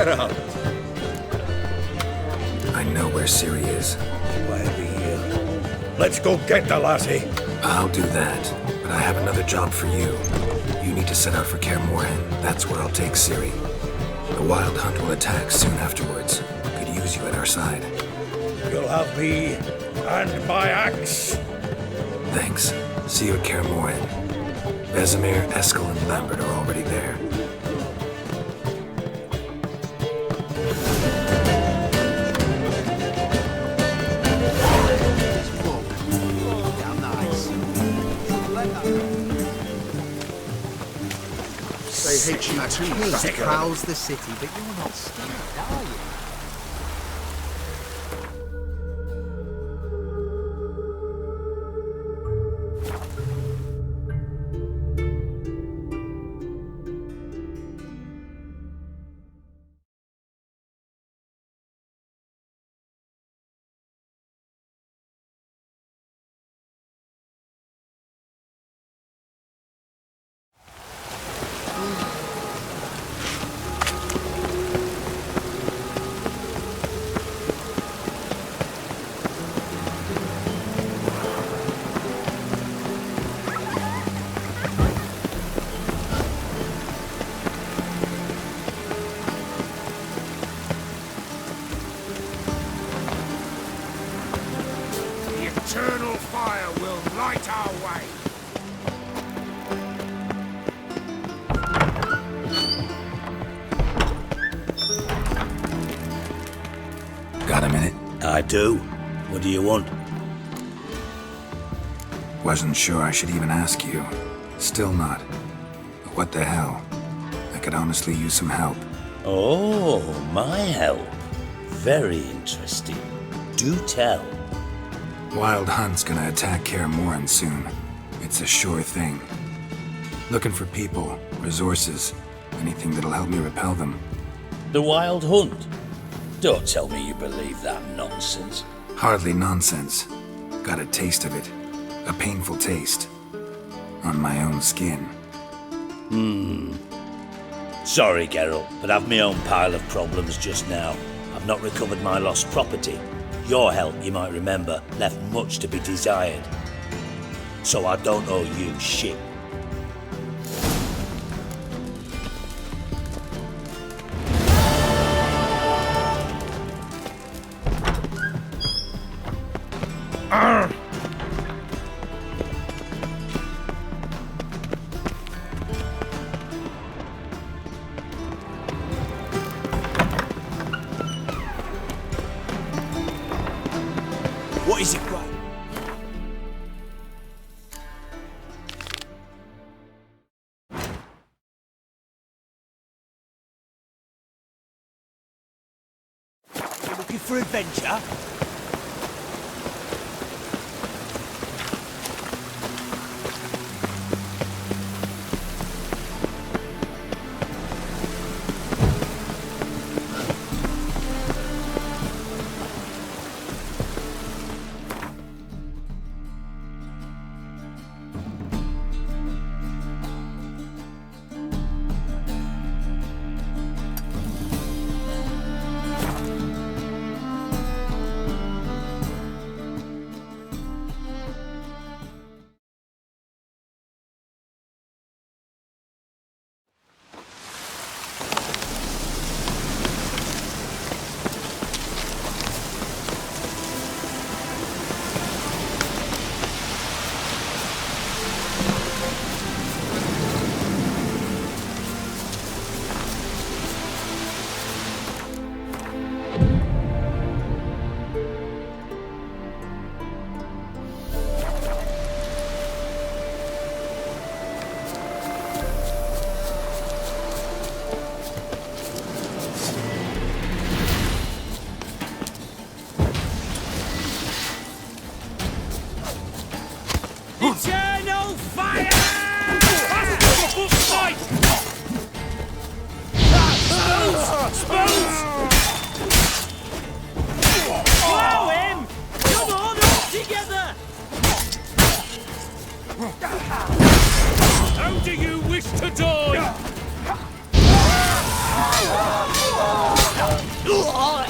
Well, I know where Siri is. why be here? Let's go get the lassie. I'll do that, but I have another job for you. You need to set out for Kaer Morhen. That's where I'll take Siri. The Wild Hunt will attack soon afterwards. Could use you at our side. You'll have me and my axe. Thanks. See you at Kaer Morhen. Vesemir, Eskel, and Lambert are already there. They hate you too. Prowls the city, but you're not scared, are you? Eternal fire will light our way. Got a minute? I do. What do you want? Wasn't sure I should even ask you. Still not. But what the hell? I could honestly use some help. Oh, my help. Very interesting. Do tell. Wild Hunt's gonna attack Kaer Morhen soon. It's a sure thing. Looking for people, resources, anything that'll help me repel them. The Wild Hunt? Don't tell me you believe that nonsense. Hardly nonsense. Got a taste of it. A painful taste. On my own skin. Sorry, Geralt, but I've my own pile of problems just now. I've not recovered my lost property. Your help, you might remember, left much to be desired. So I don't owe you shit. What is it, Grey? You looking for adventure? Eternal fire! Spoons! Blow him! Come on, all together! How do you wish to die? Come on!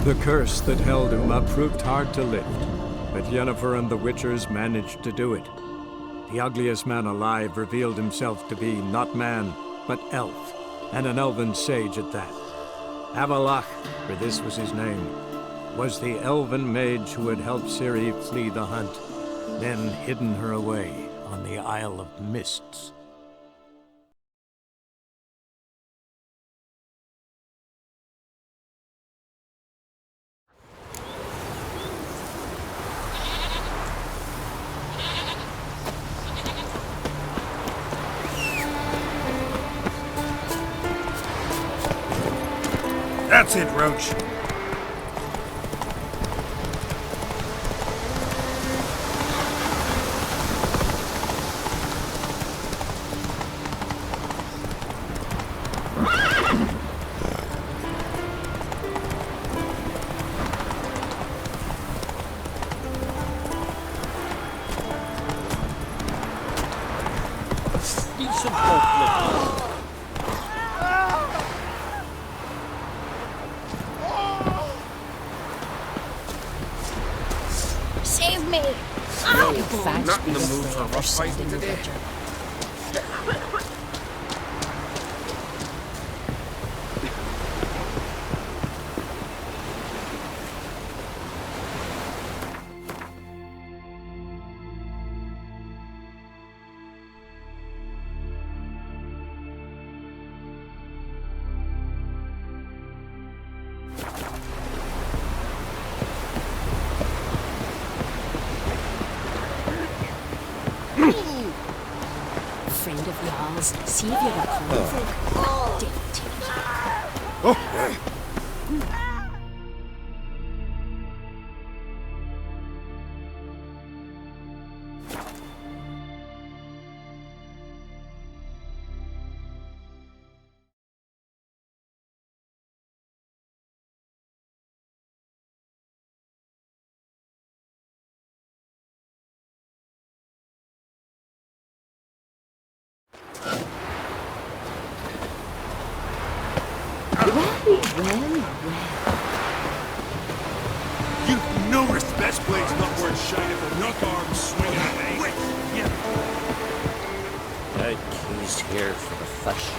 The curse that held him up proved hard to lift, but Yennefer and the Witchers managed to do it. The ugliest man alive revealed himself to be not man, but elf, and an elven sage at that. Avalach, for this was his name, was the elven mage who had helped Ciri flee the hunt, then hidden her away on the Isle of Mists. That's it, Roach. Need some forklift. Save me! Not in the mood for rough fighting today. Friend of yours, see if you're a conflict. Didn't take it. Well. You've no respect. Best blade's not worth shining for knock arms swinging at me. Wait, yeah. No keys here for the fish.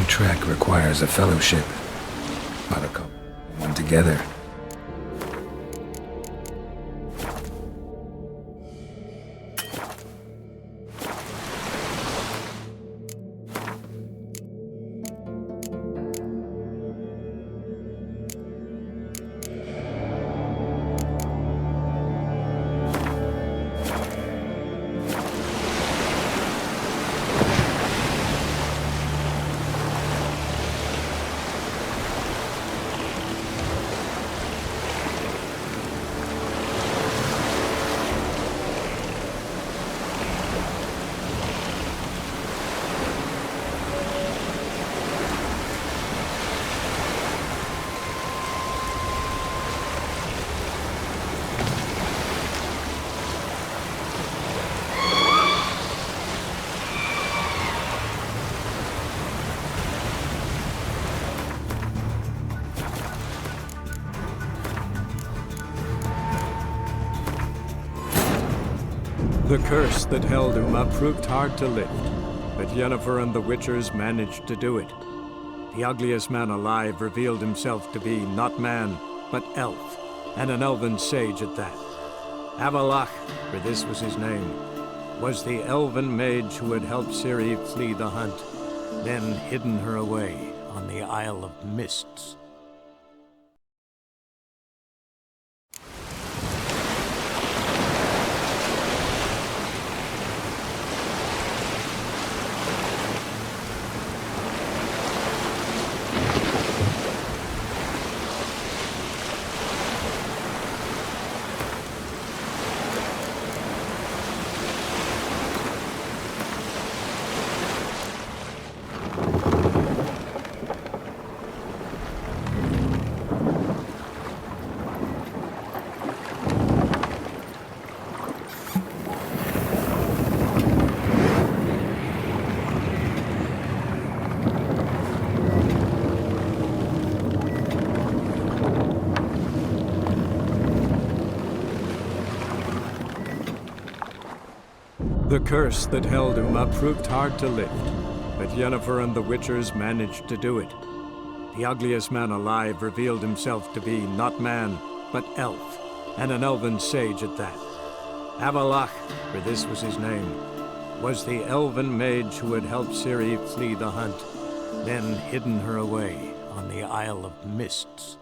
Trek requires a fellowship, not a couple, one together. The curse that held Uma proved hard to lift, but Yennefer and the Witchers managed to do it. The ugliest man alive revealed himself to be not man, but elf, and an elven sage at that. Avalach, for this was his name, was the elven mage who had helped Ciri flee the hunt, then hidden her away on the Isle of Mists. The curse that held Uma proved hard to lift, but Yennefer and the Witchers managed to do it. The ugliest man alive revealed himself to be not man, but elf, and an elven sage at that. Avalach, for this was his name, was the elven mage who had helped Ciri flee the hunt, then hidden her away on the Isle of Mists.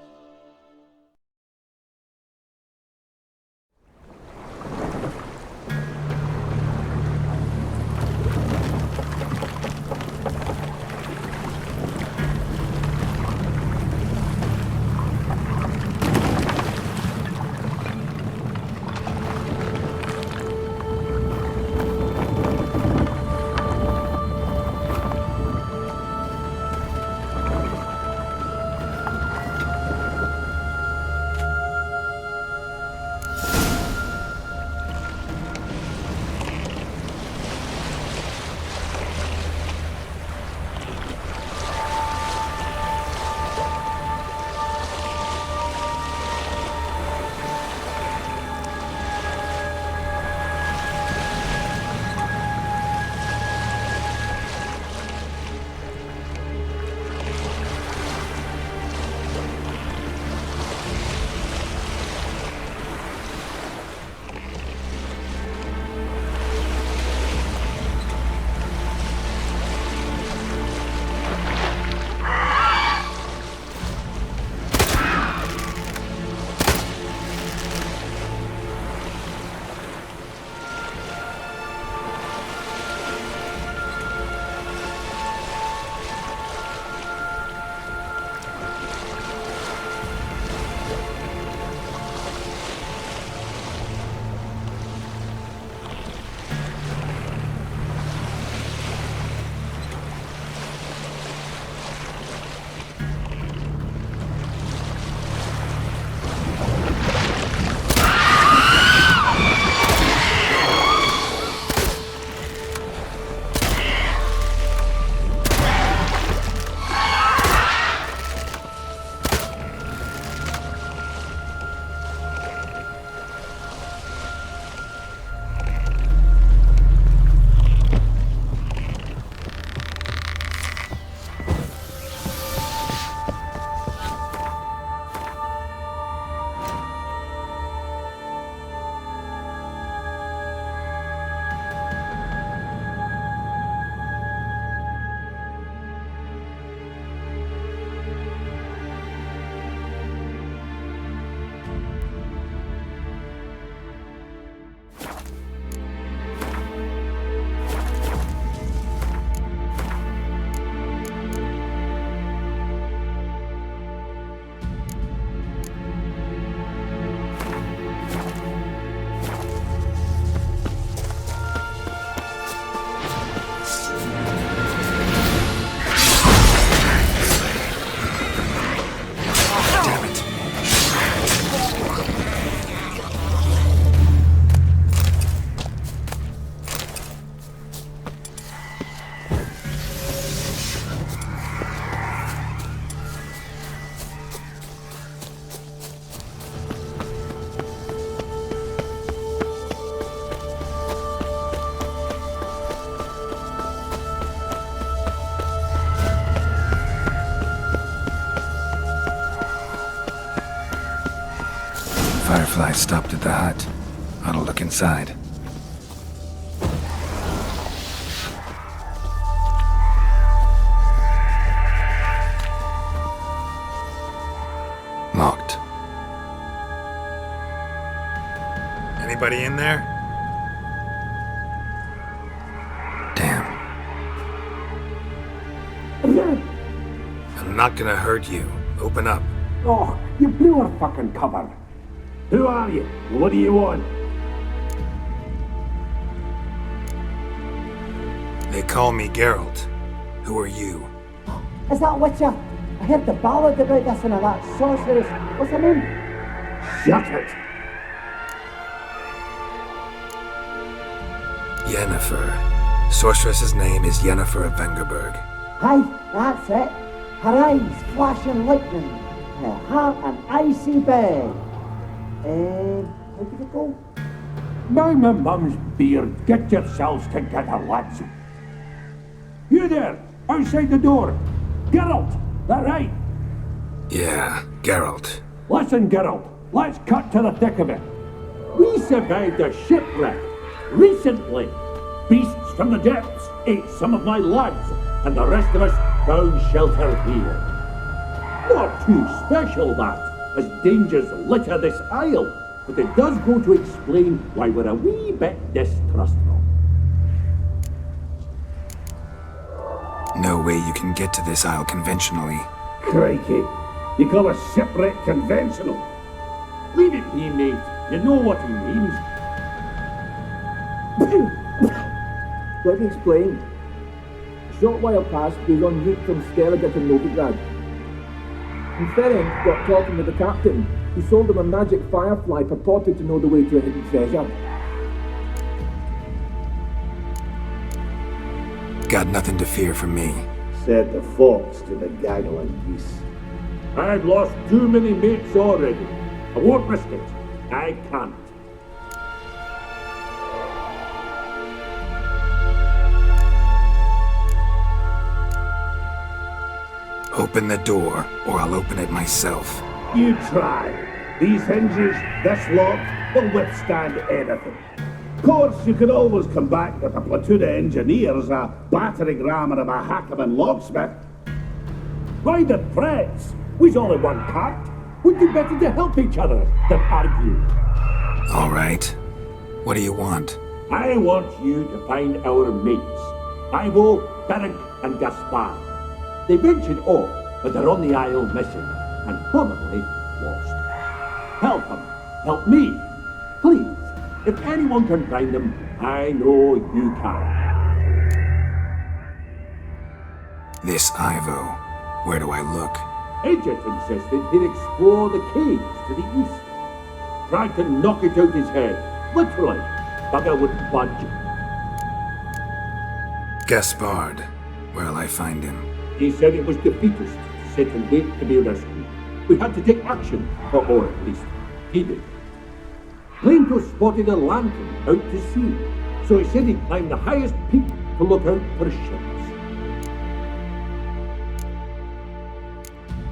Firefly stopped at the hut. Ought to look inside. Locked. Anybody in there? Damn. I'm not gonna hurt you. Open up. Oh, you blew our fucking cover. Who are you? What do you want? They call me Geralt. Who are you? Is that Witcher? I heard the ballad about this and that sorceress. What's her name? Shut it. Yennefer. Sorceress's name is Yennefer of Vengerberg. Aye, that's it. Her eyes flashing lightning. Her heart an icy bed. How did it go? By my mum's beard, get yourselves together, lads. You there, outside the door. Geralt, that right? Yeah, Geralt. Listen, Geralt, let's cut to the thick of it. We survived a shipwreck recently. Beasts from the depths ate some of my lads, and the rest of us found shelter here. Not too special, that, as dangers litter this isle, but it does go to explain why we're a wee bit distrustful. No way you can get to this isle conventionally. Crikey, you call a shipwreck conventional? Leave it be, mate. You know what he means. Let me explain. A short while past, we were en route from Skellige to Novigrad. And Ferenc got talking with the captain, who sold him a magic firefly purported to know the way to a hidden treasure. Got nothing to fear from me. Said the fox to the gaggling geese. I've lost too many mates already. I won't risk it. I can't. Open the door, or I'll open it myself. You try. These hinges, this lock, will withstand anything. Of course, you could always come back with a platoon of engineers, a battering ram and a hackman locksmith. Why the threats? We's all in one cart. We'd do better to help each other than argue. All right. What do you want? I want you to find our mates. Ivo, Berenc, and Gaspar. They ventured off, but they're on the isle missing, and probably lost. Help them. Help me. Please. If anyone can find them, I know you can. This Ivo. Where do I look? Agent insisted he'd explore the caves to the east. Tried to knock it out his head. Literally. Bugger wouldn't budge. Gaspard. Where'll I find him? He said it was defeatist, set and wait to be rescued. We had to take action, or at least, he did. Claimed to have spotted a lantern out to sea, so he said he'd climb the highest peak to look out for ships.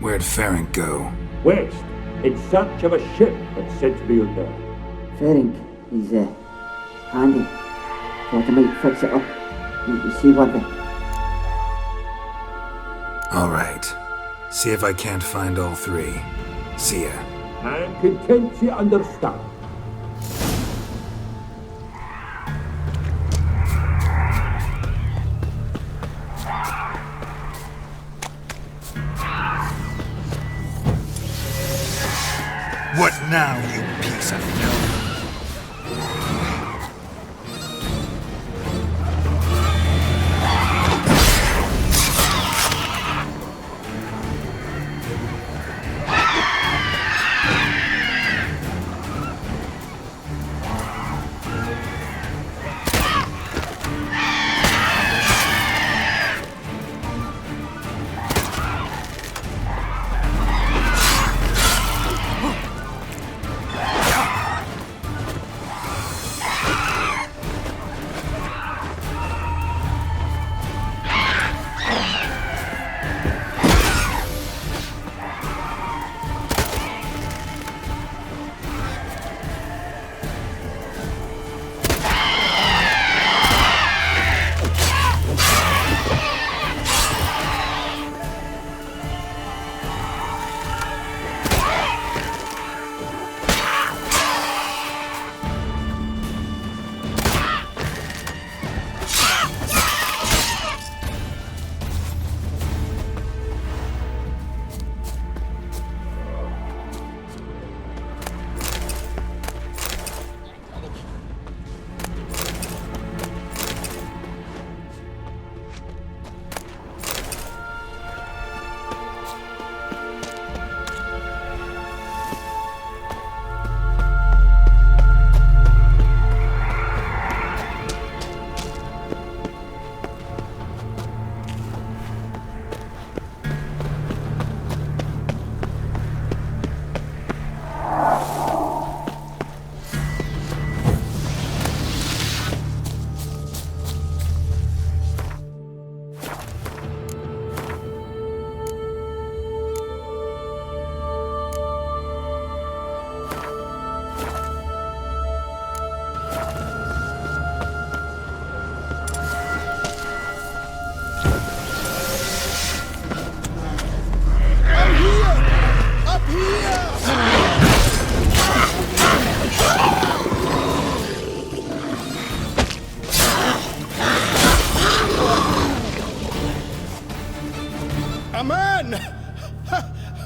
Where'd Ferenc go? West, in search of a ship that's said to be out there. Ferenc, he's handy. Thought I might fix it up. Make you see what the... All right. See if I can't find all three. See ya. I'm content to understand. What now, you piece of filth?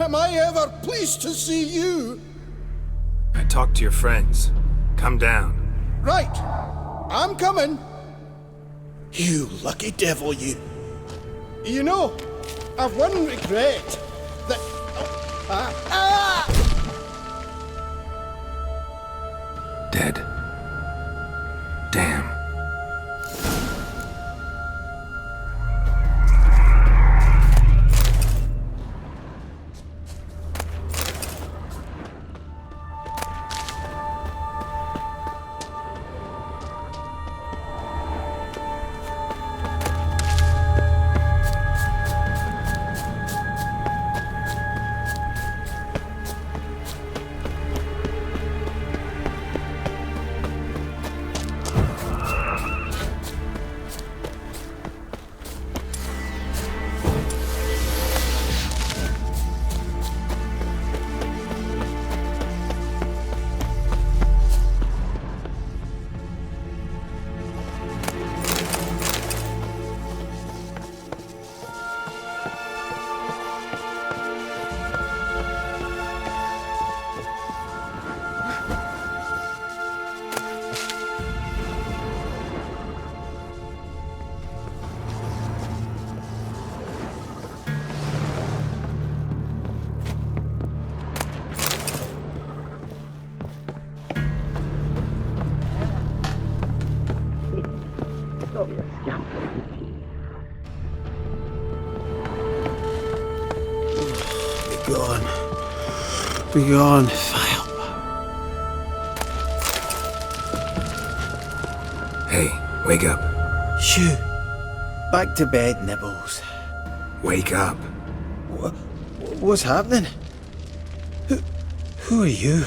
am I ever pleased to see you? I talked to your friends. Come down. Right. I'm coming. You lucky devil, you. You know, I've one regret. That... Dead. Damn. Be gone, file. Hey, wake up. Shoo. Back to bed, Nibbles. Wake up. What's happening? Who are you?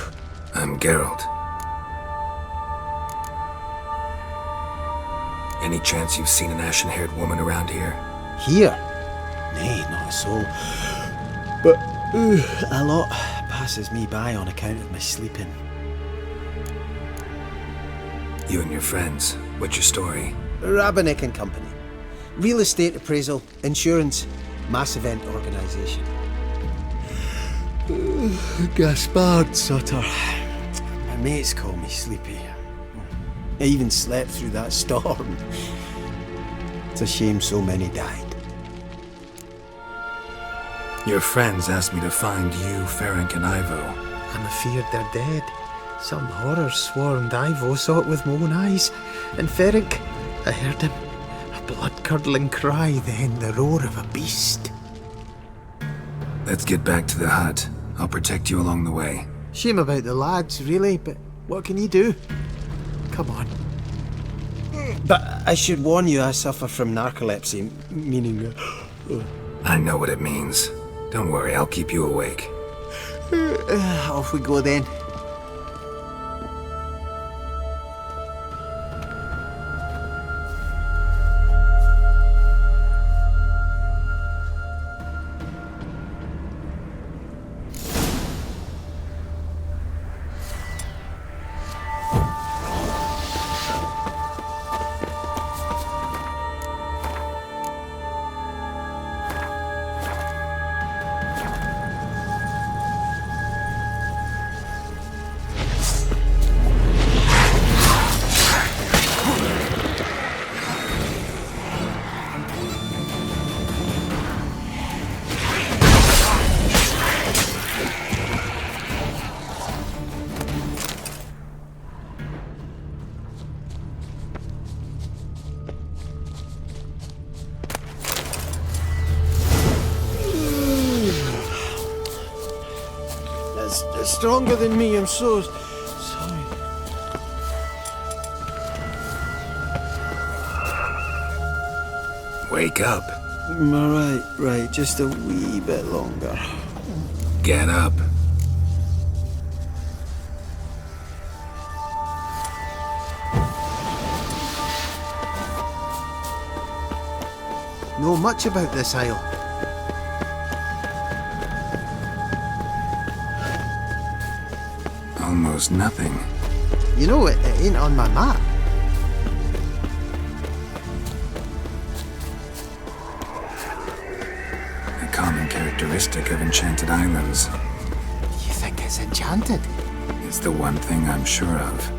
I'm Geralt. Any chance you've seen an ashen-haired woman around here? Here? Nay, not a soul. But a lot passes me by on account of my sleeping. You and your friends. What's your story? Rabbinick and Company. Real estate appraisal, insurance, mass event organisation. Gaspard Sutter. My mates call me Sleepy. I even slept through that storm. It's a shame so many died. Your friends asked me to find you, Ferenc, and Ivo. I'm afeard they're dead. Some horror swarmed Ivo, saw it with my own eyes. And Ferenc, I heard him. A blood-curdling cry, then the roar of a beast. Let's get back to the hut. I'll protect you along the way. Shame about the lads, really, but what can you do? Come on. But I should warn you, I suffer from narcolepsy, meaning... I know what it means. Don't worry, I'll keep you awake. Off we go then. Stronger than me, I'm so sorry. Wake up. Right, just a wee bit longer. Get up. Know much about this isle. Almost nothing. You know, it ain't on my map. A common characteristic. characteristic of enchanted islands. You think it's enchanted? It's the one thing I'm sure of.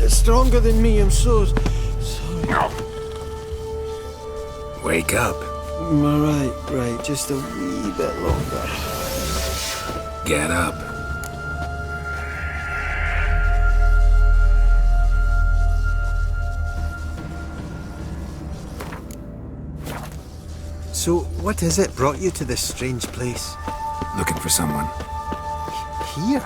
It's stronger than me, I'm so sorry. Wake up. Right, just a wee bit longer. Get up. So, what is it brought you to this strange place? Looking for someone. Here?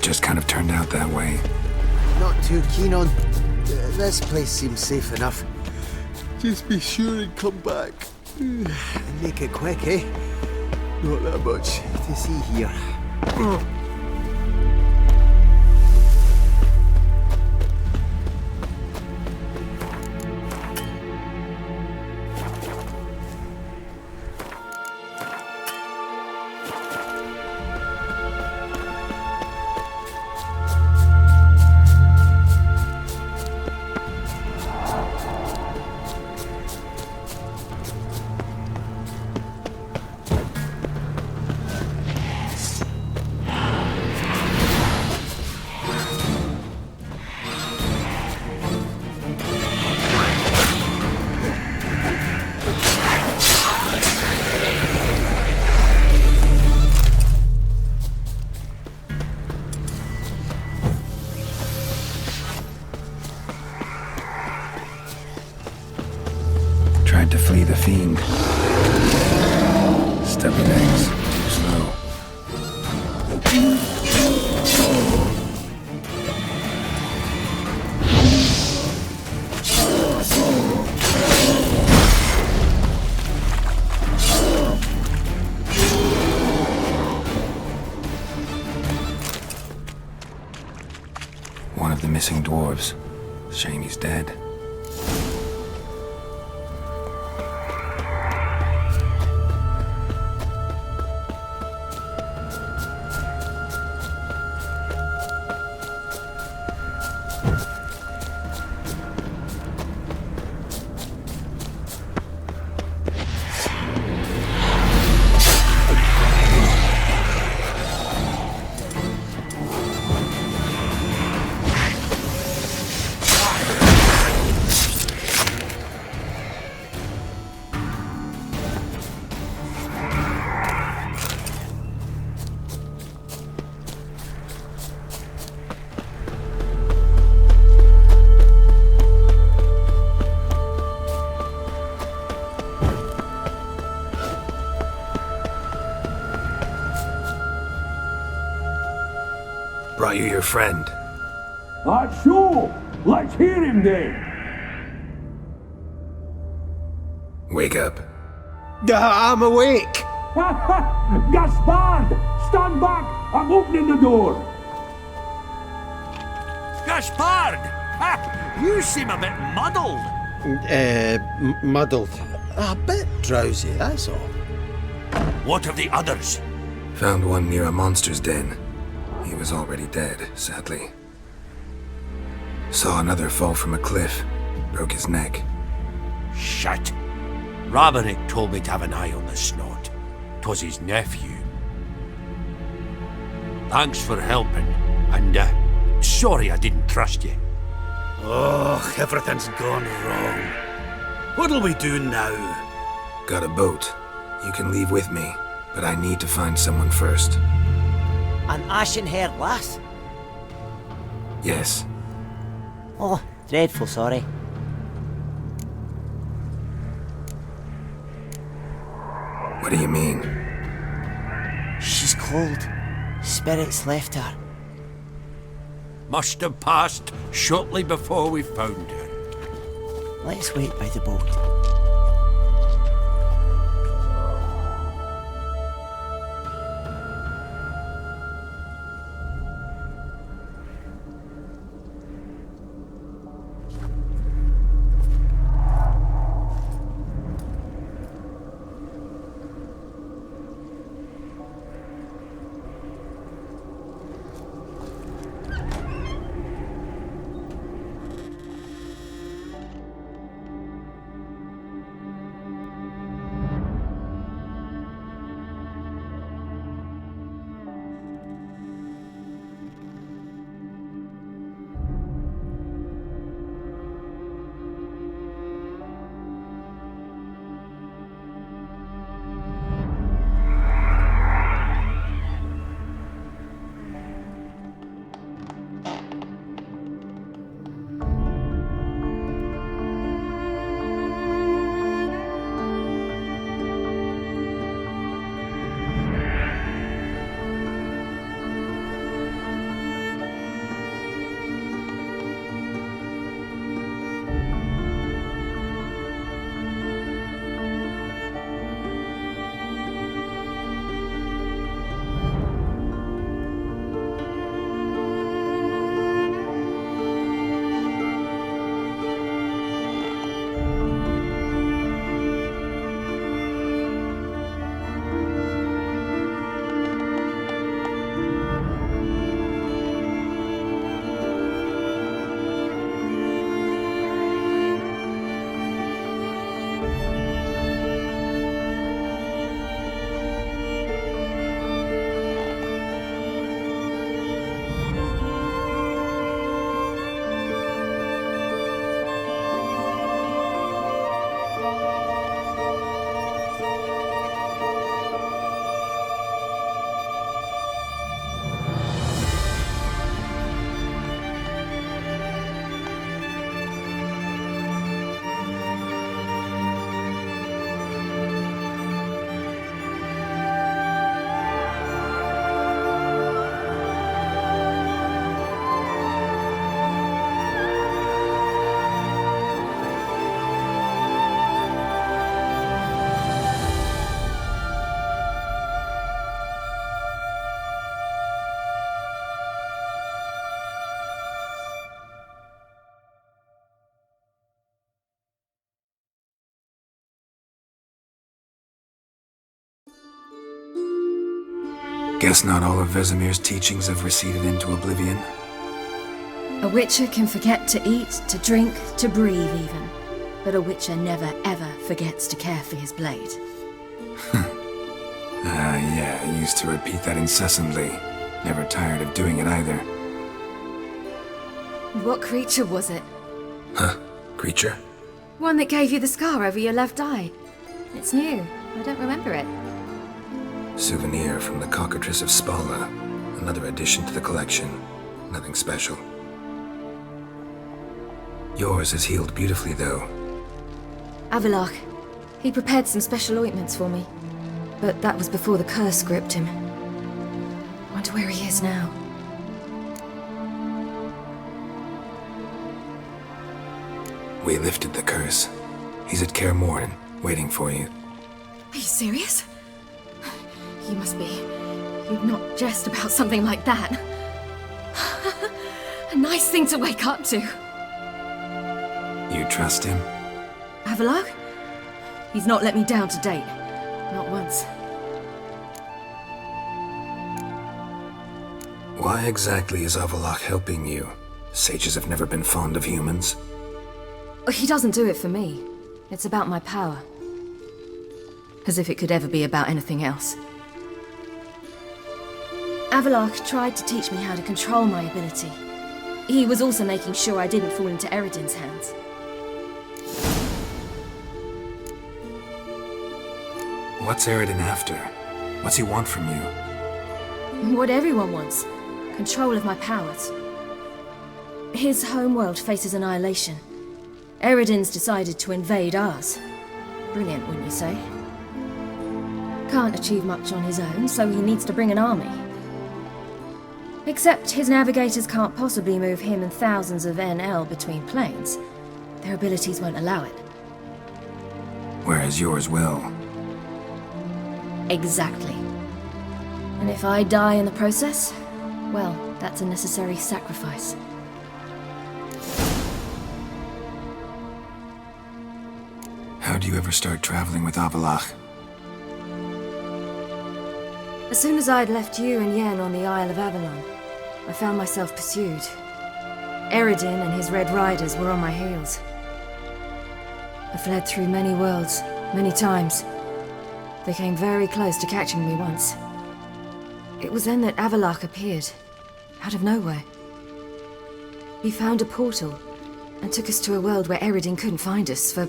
Just kind of turned out that way. Not too keen on... this place seems safe enough. Just be sure and come back. And make it quick, eh? Not that much to see here. Tried to flee the fiend. Stepping eggs. Too slow. One of the missing dwarves. Shame he's dead. Brought you your friend. Sure. Let's hear him then. Wake up. I'm awake. Gaspard! Stand back! I'm opening the door. Gaspard! You seem a bit muddled. Muddled. A bit drowsy, that's all. What of the others? Found one near a monster's den. He was already dead, sadly. Saw another fall from a cliff. Broke his neck. Shit. Roderick told me to have an eye on the snot. 'Twas his nephew. Thanks for helping, and sorry I didn't trust you. Oh, everything's gone wrong. What'll we do now? Got a boat. You can leave with me, but I need to find someone first. An ashen-haired lass? Yes. Oh, dreadful sorry. do you mean? She's cold. Spirits left her. Must have passed shortly before we found her. Let's wait by the boat. Guess not all of Vesemir's teachings have receded into oblivion. A witcher can forget to eat, to drink, to breathe even. But a witcher never ever forgets to care for his blade. Yeah, I used to repeat that incessantly. Never tired of doing it either. What creature was it? Huh? Creature? One that gave you the scar over your left eye. It's new. I don't remember it. Souvenir from the cockatrice of Spala. Another addition to the collection. Nothing special. Yours is healed beautifully, though. Avalok. He prepared some special ointments for me. But that was before the curse gripped him. Wonder where he is now. We lifted the curse. He's at Kaer Morhen, waiting for you. Are you serious? You must be. You'd not jest about something like that. A nice thing to wake up to. You trust him? Avalok? He's not let me down to date. Not once. Why exactly is Avalok helping you? Sages have never been fond of humans. He doesn't do it for me. It's about my power. As if it could ever be about anything else. Avalok tried to teach me how to control my ability. He was also making sure I didn't fall into Eredin's hands. What's Eredin after? What's he want from you? What everyone wants. Control of my powers. His homeworld faces annihilation. Eredin's decided to invade ours. Brilliant, wouldn't you say? can't achieve much on his own, so he needs to bring an army. Except his navigators can't possibly move him and thousands of NL between planes. Their abilities won't allow it. Whereas yours will. Exactly. And if I die in the process, well, that's a necessary sacrifice. How do you ever start traveling with Avallac'h? As soon as I'd left you and Yen on the Isle of Avalon, I found myself pursued. Eredin and his Red Riders were on my heels. I fled through many worlds, many times. They came very close to catching me once. It was then that Avallac'h appeared, out of nowhere. He found a portal and took us to a world where Eredin couldn't find us for,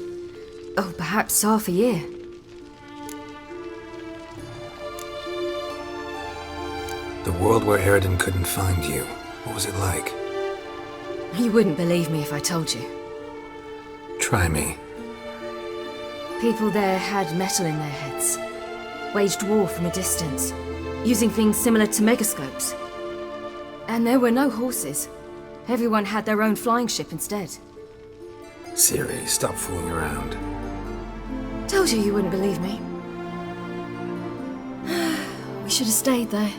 perhaps half a year. The world where Eredin couldn't find you. What was it like? You wouldn't believe me if I told you. Try me. People there had metal in their heads, waged war from a distance, using things similar to megascopes. And there were no horses. Everyone had their own flying ship instead. Siri, stop fooling around. Told you wouldn't believe me. We should have stayed there.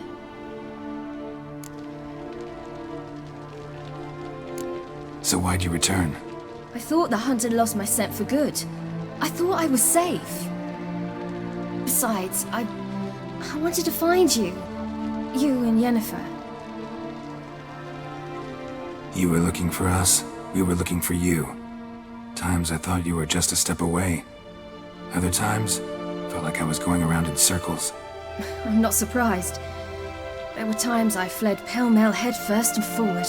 So why'd you return? I thought the hunt had lost my scent for good. I thought I was safe. Besides, I wanted to find you. You and Yennefer. You were looking for us, we were looking for you. Times I thought you were just a step away. Other times, felt like I was going around in circles. I'm not surprised. There were times I fled pell-mell headfirst and forward.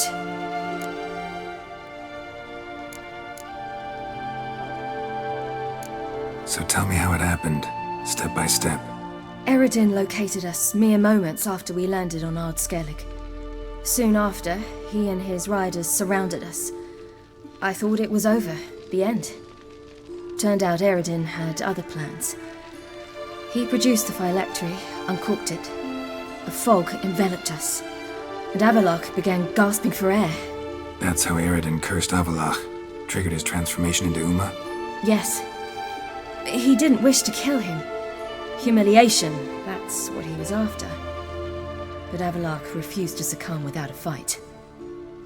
So tell me how it happened, step by step. Eredin located us mere moments after we landed on Ard Skellig. Soon after, he and his riders surrounded us. I thought it was over, the end. Turned out Eredin had other plans. He produced the phylactery, uncorked it. A fog enveloped us, and Avallac'h began gasping for air. That's how Eredin cursed Avallac'h, triggered his transformation into Uma? Yes. He didn't wish to kill him. Humiliation, that's what he was after. But Avallac'h refused to succumb without a fight.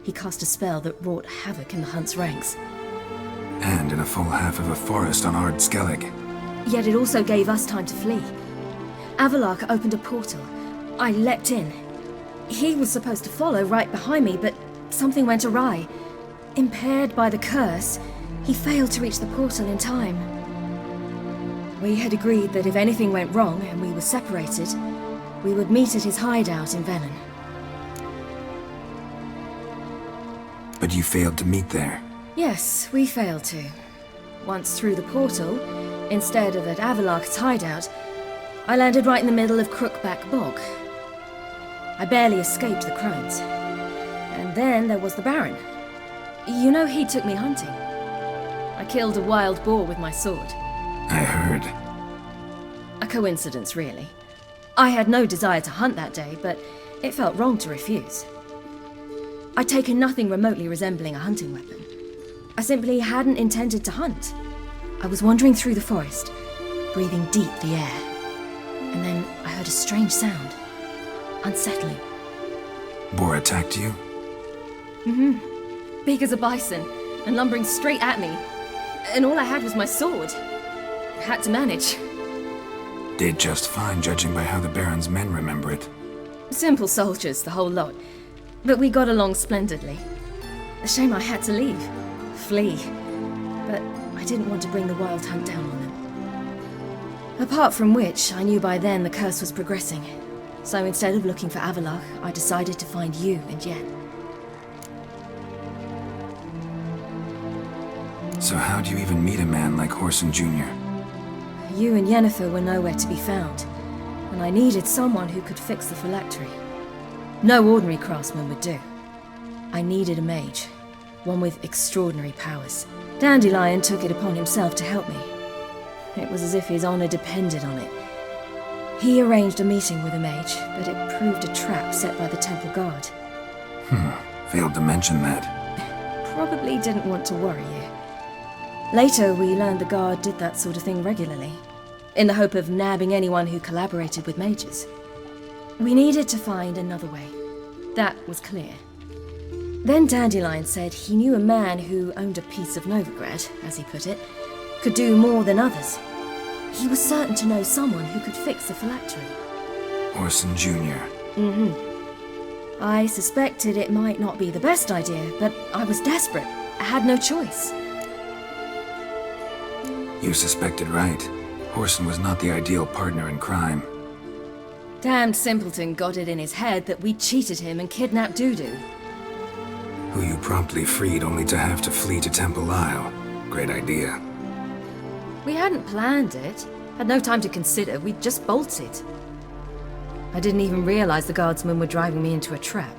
He cast a spell that wrought havoc in the hunt's ranks. And in a full half of a forest on Ard Skellig. Yet it also gave us time to flee. Avallac'h opened a portal. I leapt in. He was supposed to follow right behind me, but something went awry. Impaired by the curse, he failed to reach the portal in time. We had agreed that if anything went wrong and we were separated, we would meet at his hideout in Velen. But you failed to meet there. Yes, we failed to. Once through the portal, instead of at Avallac'h's hideout, I landed right in the middle of Crookback Bog. I barely escaped the crones. And then there was the Baron. You know, he took me hunting. I killed a wild boar with my sword. I heard. A coincidence, really. I had no desire to hunt that day, but it felt wrong to refuse. I'd taken nothing remotely resembling a hunting weapon. I simply hadn't intended to hunt. I was wandering through the forest, breathing deep the air. And then I heard a strange sound. Unsettling. Boar attacked you? Mm-hmm. Big as a bison, and lumbering straight at me. And all I had was my sword. Had to manage. Did just fine, judging by how the Baron's men remember it. Simple soldiers, the whole lot. But we got along splendidly. A shame I had to leave. Flee. But I didn't want to bring the wild hunt down on them. Apart from which, I knew by then the curse was progressing. So instead of looking for Avallac'h, I decided to find you and Yen. So how do you even meet a man like Whoreson Jr.? You and Yennefer were nowhere to be found, and I needed someone who could fix the phylactery. No ordinary craftsman would do. I needed a mage, one with extraordinary powers. Dandelion took it upon himself to help me. It was as if his honor depended on it. He arranged a meeting with a mage, but it proved a trap set by the temple guard. Failed to mention that. Probably didn't want to worry you. Later, we learned the guard did that sort of thing regularly, in the hope of nabbing anyone who collaborated with mages. We needed to find another way. That was clear. Then Dandelion said he knew a man who owned a piece of Novigrad, as he put it, could do more than others. He was certain to know someone who could fix the phylactery. Orson Jr. I suspected it might not be the best idea, but I was desperate. I had no choice. You suspected right. Orson was not the ideal partner in crime. Damned simpleton got it in his head that we cheated him and kidnapped Dudu. Who you promptly freed only to have to flee to Temple Isle. Great idea. We hadn't planned it. Had no time to consider. We just bolted. I didn't even realize the guardsmen were driving me into a trap.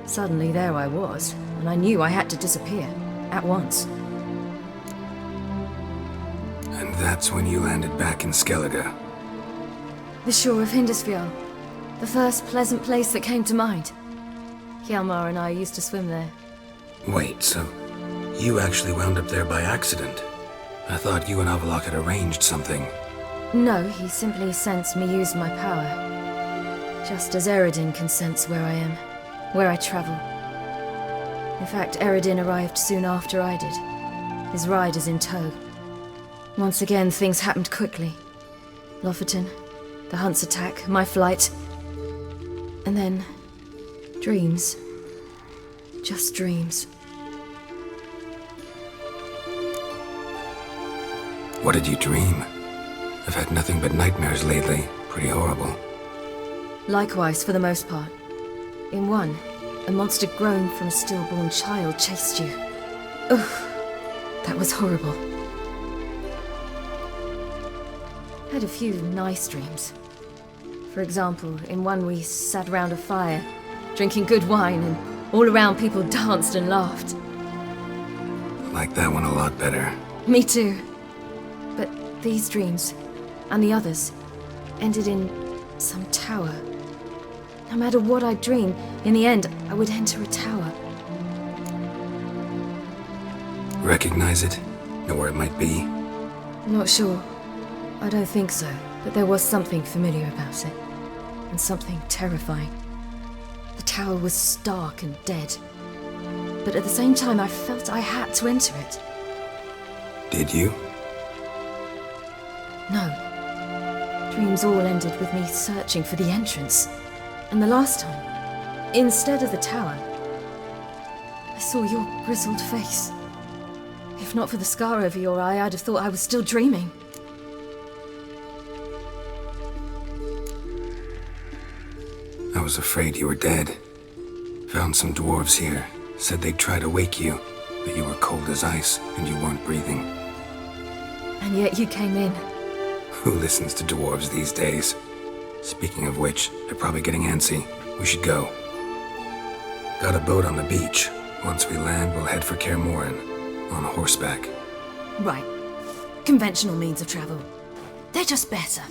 Suddenly there I was, and I knew I had to disappear. At once. And that's when you landed back in Skellige. The shore of Hindisfjall. The first pleasant place that came to mind. Hjalmar and I used to swim there. Wait, so you actually wound up there by accident? I thought you and Avalok had arranged something. No, he simply sensed me use my power. Just as Eredin can sense where I am, where I travel. In fact, Eredin arrived soon after I did. His riders in tow. Once again, things happened quickly. Lofoten, the hunt's attack, my flight. And then, dreams. Just dreams. What did you dream? I've had nothing but nightmares lately. Pretty horrible. Likewise, for the most part. In one, a monster grown from a stillborn child chased you. Ugh, that was horrible. Had a few nice dreams. For example, in one we sat around a fire, drinking good wine, and all around people danced and laughed. I like that one a lot better. Me too. But these dreams, and the others, ended in some tower. No matter what I dreamed, in the end, I would enter a tower. Recognize it? Know where it might be? Not sure. I don't think so, but there was something familiar about it. And something terrifying. The tower was stark and dead. But at the same time, I felt I had to enter it. Did you? No. Dreams all ended with me searching for the entrance. And the last time, instead of the tower, I saw your grizzled face. If not for the scar over your eye, I'd have thought I was still dreaming. I was afraid you were dead. Found some dwarves here. Said they'd try to wake you, but you were cold as ice and you weren't breathing. And yet you came in. Who listens to dwarves these days? Speaking of which, they're probably getting antsy. We should go. Got a boat on the beach. Once we land, we'll head for Kaer Morhen, on horseback. Right. Conventional means of travel. They're just better.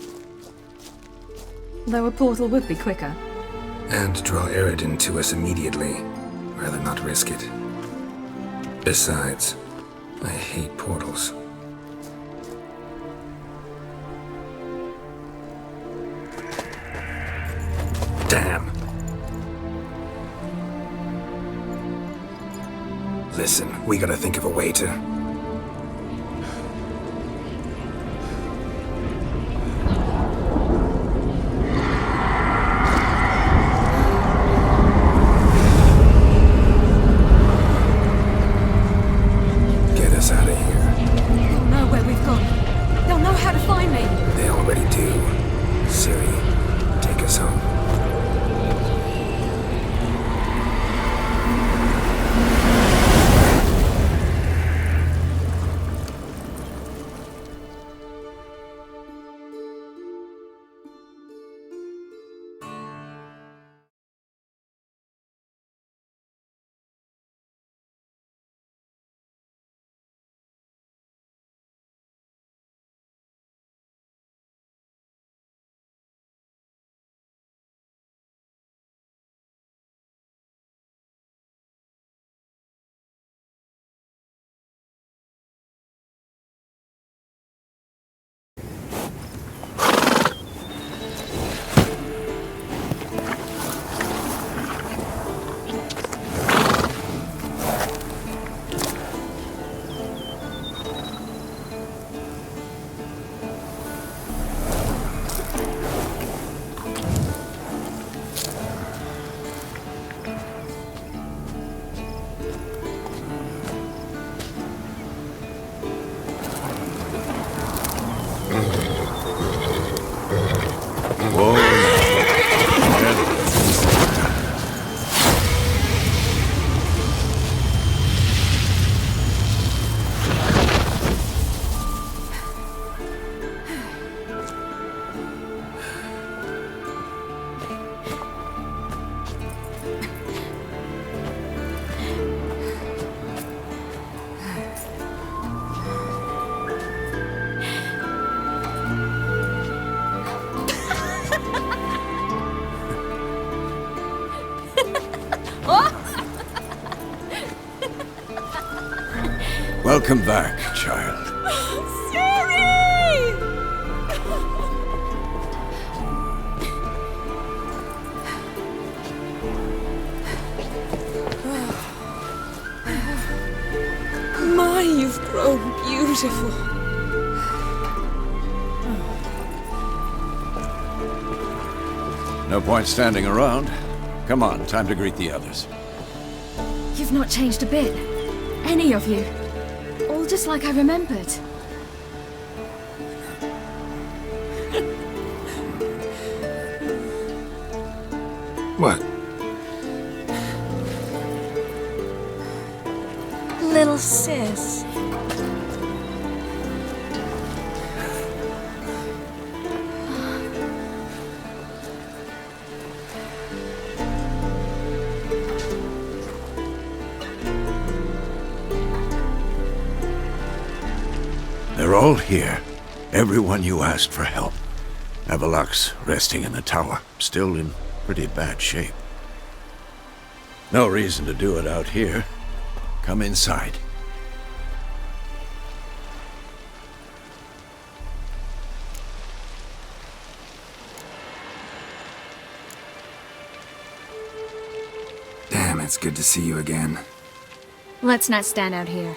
Though a portal would be quicker. And draw Eredin to us immediately. Rather not risk it. Besides, I hate portals. Damn. Listen, we gotta think of a way to... get us out of here. They'll know where we've gone. They'll know how to find me. They already do. Ciri, take us home. Welcome back, child. Sorry! My, you've grown beautiful. No point standing around. Come on, time to greet the others. You've not changed a bit. Any of you. All just like I remembered. What? Little sis. They're all here. Everyone you asked for help. Avalok's resting in the tower, still in pretty bad shape. No reason to do it out here. Come inside. Damn, it's good to see you again. Let's not stand out here.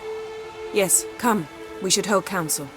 Yes, come. We should hold council.